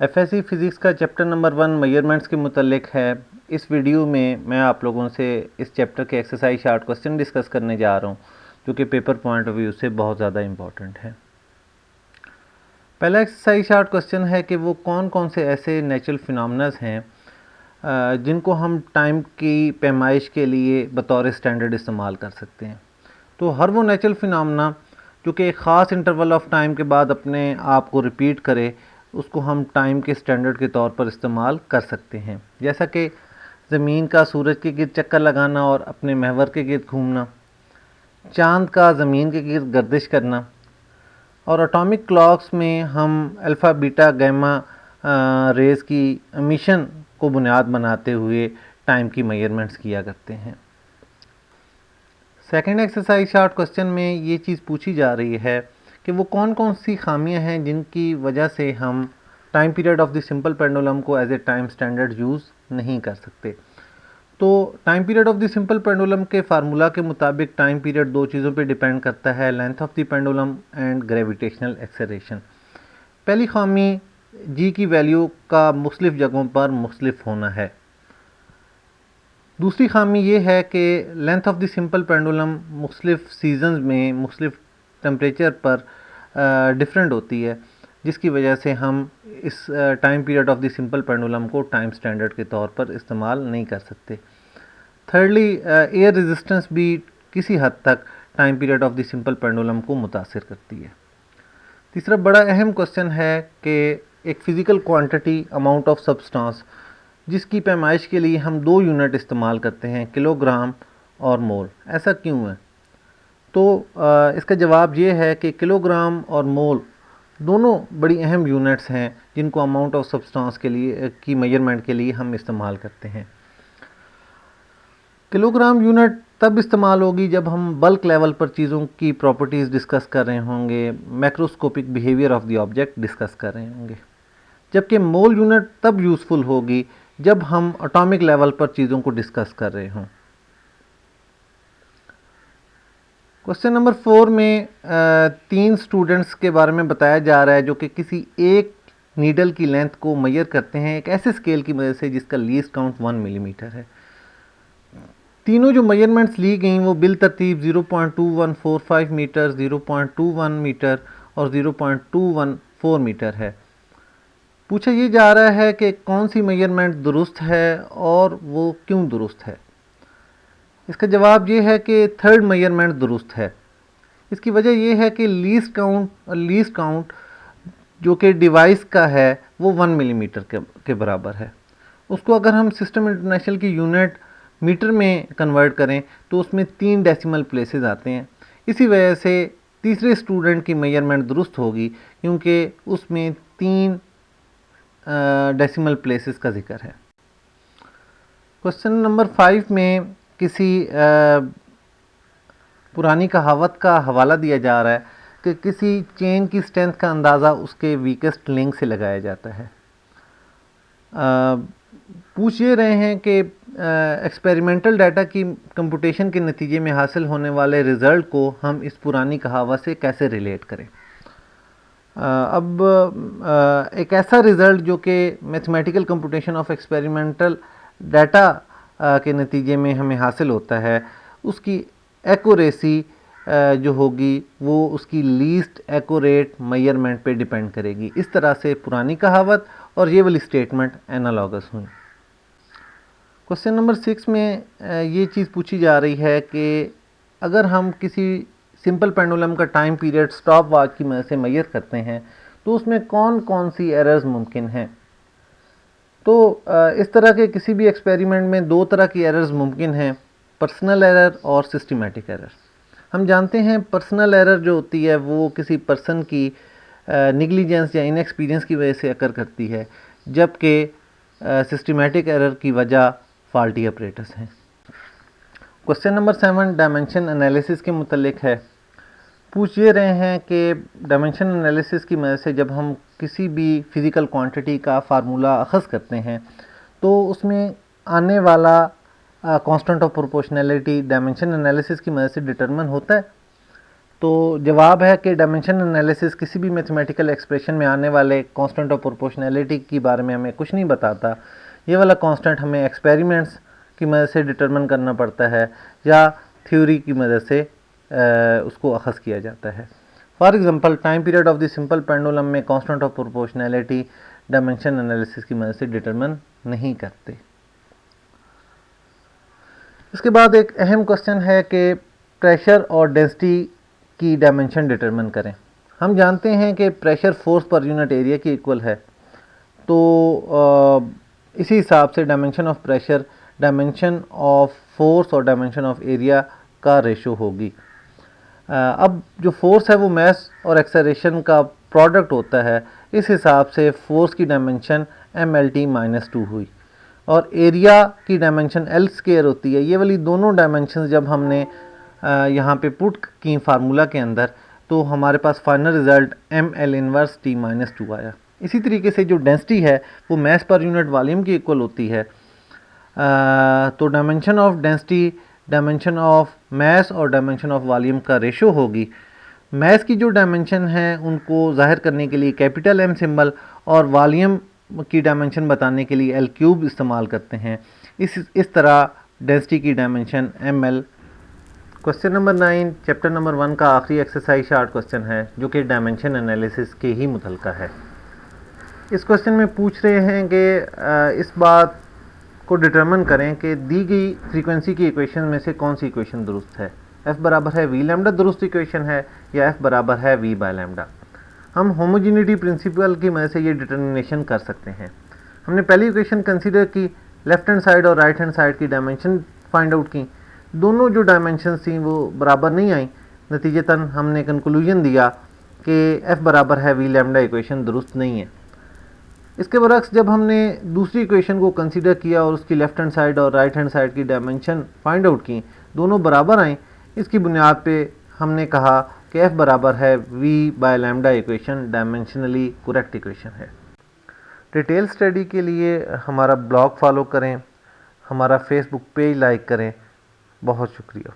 FSc physics का chapter number 1 measurements के मुतल्लिक है। इस वीडियो में मैं आप लोगों से इस चैप्टर के एक्सरसाइज शार्ट क्वेश्चन डिस्कस करने जा रहा हूं, जो कि पेपर पॉइंट ऑफ व्यू से बहुत ज़्यादा इम्पॉर्टेंट है। पहला एक्सरसाइज शार्ट क्वेश्चन है कि वो कौन कौन से ऐसे नेचुरल फिनोमेनस हैं जिनको हम टाइम की पैमाइश के लिए बतौर स्टैंडर्ड इस्तेमाल कर सकते हैं। तो हर वो नेचुरल फिनोमेना जो कि एक ख़ास इंटरवल ऑफ टाइम के बाद अपने आप को रिपीट करे, उसको हम टाइम के स्टैंडर्ड के तौर पर इस्तेमाल कर सकते हैं। जैसा कि ज़मीन का सूरज के गिर्द चक्कर लगाना और अपने महवर के गिर्द घूमना, चांद का ज़मीन के गिर्द गर्दिश करना, और एटॉमिक क्लॉक्स में हम अल्फ़ा बीटा गैमा रेज़ की एमिशन को बुनियाद बनाते हुए टाइम की मेजरमेंट्स किया करते हैं। सेकेंड एक्सरसाइज शार्ट क्वेश्चन में ये चीज़ पूछी जा रही है कि वो कौन कौन सी खामियां हैं जिनकी वजह से हम time period of the simple pendulum को as a time standard use नहीं कर सकते। तो time period of the simple pendulum के फार्मूला के मुताबिक टाइम पीरियड दो चीज़ों पे डिपेंड करता है, length of the pendulum and gravitational acceleration. पहली खामी जी की वैल्यू का मुख्तलिफ जगहों पर मुख्तलिफ होना है। दूसरी खामी ये है कि length of the simple pendulum मुख्तलिफ सीजन्स में मुख्तलिफ टेम्परेचर पर डिफरेंट होती है, जिसकी वजह से हम इस time period of the simple pendulum को टाइम स्टैंडर्ड के तौर पर इस्तेमाल नहीं कर सकते। थर्डली, एयर रेजिस्टेंस भी किसी हद तक time period of the simple pendulum को मुतासिर करती है। तीसरा बड़ा अहम क्वेश्चन है कि एक physical quantity amount of substance जिसकी पैमाइश के लिए हम दो यूनिट इस्तेमाल करते हैं, किलोग्राम और मोल। ऐसा क्यों है? तो इसका जवाब ये है कि किलोग्राम और मोल दोनों बड़ी अहम यूनिट्स हैं जिनको अमाउंट ऑफ सब्सटेंस के लिए की मेजरमेंट के लिए हम इस्तेमाल करते हैं। किलोग्राम यूनिट तब इस्तेमाल होगी जब हम बल्क लेवल पर चीज़ों की प्रॉपर्टीज़ डिस्कस कर रहे होंगे, macroscopic behaviour of the object discuss कर रहे होंगे, जबकि मोल यूनिट तब यूज़फुल होगी जब हम एटॉमिक लेवल पर चीज़ों को डिस्कस कर रहे हों। क्वेश्चन नंबर 4 में 3 स्टूडेंट्स के बारे में बताया जा रहा है जो कि किसी एक नीडल की लेंथ को मेजर करते हैं एक ऐसे स्केल की मदद से जिसका लीस्ट काउंट 1 मिलीमीटर है। तीनों जो मेजरमेंट्स ली गई वो बिल तरतीब 0.2145 मीटर, 0.21 मीटर और 0.214 मीटर है। पूछा ये जा रहा है कि कौन सी मेजरमेंट दुरुस्त है और वो क्यों दुरुस्त है। इसका जवाब ये है कि थर्ड मेजरमेंट दुरुस्त है। इसकी वजह यह है कि लीस्ट काउंट जो कि डिवाइस का है वो 1 मिलीमीटर के बराबर है। उसको अगर हम सिस्टम इंटरनेशनल की यूनिट मीटर में कन्वर्ट करें तो उसमें 3 डेसिमल प्लेसेस आते हैं। इसी वजह से तीसरे स्टूडेंट की मेजरमेंट दुरुस्त होगी क्योंकि उसमें 3 डेसिमल प्लेसेस का जिक्र है। क्वेश्चन नंबर 5 में किसी पुरानी कहावत का हवाला दिया जा रहा है कि किसी चेन की स्ट्रेंथ का अंदाज़ा उसके वीकेस्ट लिंक से लगाया जाता है। पूछ ये रहे हैं कि एक्सपेरिमेंटल डाटा की कंप्यूटेशन के नतीजे में हासिल होने वाले रिज़ल्ट को हम इस पुरानी कहावत से कैसे रिलेट करें। अब एक ऐसा रिज़ल्ट जो कि mathematical computation of experimental data के नतीजे में हमें हासिल होता है, उसकी एक्यूरेसी जो होगी वो उसकी लीस्ट एक्यूरेट मेजरमेंट पे डिपेंड करेगी। इस तरह से पुरानी कहावत और ये वाली स्टेटमेंट एनालॉगस हुई। क्वेश्चन नंबर 6 में ये चीज़ पूछी जा रही है कि अगर हम किसी सिंपल पेंडुलम का टाइम पीरियड स्टॉप वॉच की मदद से मेजर करते हैं तो उसमें कौन कौन सी एरर्स मुमकिन हैं। तो इस तरह के किसी भी एक्सपेरिमेंट में दो तरह की एरर्स मुमकिन हैं, पर्सनल एरर और सिस्टमेटिक एरर। हम जानते हैं पर्सनल एरर जो होती है वो किसी पर्सन की निगलिजेंस या इनएक्सपीरियंस की वजह से अकर करती है, जबकि सिस्टमेटिक एरर की वजह फॉल्टी ऑपरेटर्स हैं। क्वेश्चन नंबर 7 डायमेंशन एनालिसिस के मुतल्लिक है। पूछ ये रहे हैं कि डायमेंशन एनालिसिस की मदद से जब हम किसी भी फ़िज़िकल क्वांटिटी का फार्मूला अख़ज़ करते हैं तो उसमें आने वाला constant of proportionality dimension analysis की मदद से डिटरमिन होता है। तो जवाब है कि डायमेंशन एनालिसिस किसी भी मैथमेटिकल एक्सप्रेशन में आने वाले कांस्टेंट ऑफ प्रोपोर्शनैलिटी के बारे में हमें कुछ नहीं बताता। ये वाला कांस्टेंट हमें एक्सपेरिमेंट्स की मदद से डिटरमिन करना पड़ता है या थ्योरी की मदद से उसको अखज़ किया जाता है। For example time period of the simple pendulum में constant of proportionality dimension analysis की मदद से डिटरमिन नहीं करते। इसके बाद एक अहम क्वेश्चन है कि प्रेशर और डेंसिटी की डायमेंशन डिटरमिन करें। हम जानते हैं कि pressure force per unit area की इक्वल है, तो इसी हिसाब से dimension of pressure dimension of force और डायमेंशन ऑफ एरिया का रेशो होगी। अब जो फोर्स है वो मास और एक्सेलरेशन का प्रोडक्ट होता है, इस हिसाब से फोर्स की डायमेंशन mlt-2 हुई और एरिया की डायमेंशन L स्क्वायर होती है। ये वाली दोनों डायमेंशन जब हमने यहाँ पे पुट की फार्मूला के अंदर, तो हमारे पास final result ml inverse t-2 आया। इसी तरीके से जो डेंसिटी है वो मास पर यूनिट वॉल्यूम की इक्वल होती है। तो dimension of density dimension of mass और डायमेंशन ऑफ वॉल्यूम का रेशो होगी। मास की जो डायमेंशन है उनको जाहिर करने के लिए कैपिटल M सिंबल और वॉल्यूम की डायमेंशन बताने के लिए L³ इस्तेमाल करते हैं। इस तरह डेंसिटी की dimension ml। Question number 9 chapter number 1 का आखिरी एक्सरसाइज शार्ट क्वेश्चन है जो कि डायमेंशन एनालिसिस के ही मुतल्लिक़ है। इस क्वेश्चन में पूछ रहे हैं कि इस बात को डिटरमिन करें कि दी गई फ्रीक्वेंसी की इक्वेशन में से कौन सी इक्वेशन दुरुस्त है। f बराबर है v लैम्डा दुरुस्त इक्वेशन है या f बराबर है v बाय लैम्डा। हम होमोजेनिटी प्रिंसिपल की मदद से ये डिटर्मिनेशन कर सकते हैं। हमने पहली इक्वेशन कंसीडर की, लेफ्ट हैंड साइड और राइट हैंड साइड की डायमेंशन फाइंड आउट की। दोनों जो डायमेंशन थी वो बराबर नहीं आई। नतीजतन हमने कंक्लूजन दिया कि f बराबर है v लैम्डा इक्वेशन दुरुस्त नहीं है। इसके बरक्स जब हमने दूसरी इक्वेशन को कंसीडर किया और उसकी लेफ्ट हैंड साइड और राइट हैंड साइड की डायमेंशन फाइंड आउट की, दोनों बराबर आए। इसकी बुनियाद पे हमने कहा कि f बराबर है v by lambda equation dimensionally correct equation है। डिटेल स्टडी के लिए हमारा ब्लॉग फॉलो करें, हमारा फेसबुक पेज लाइक करें। बहुत शुक्रिया।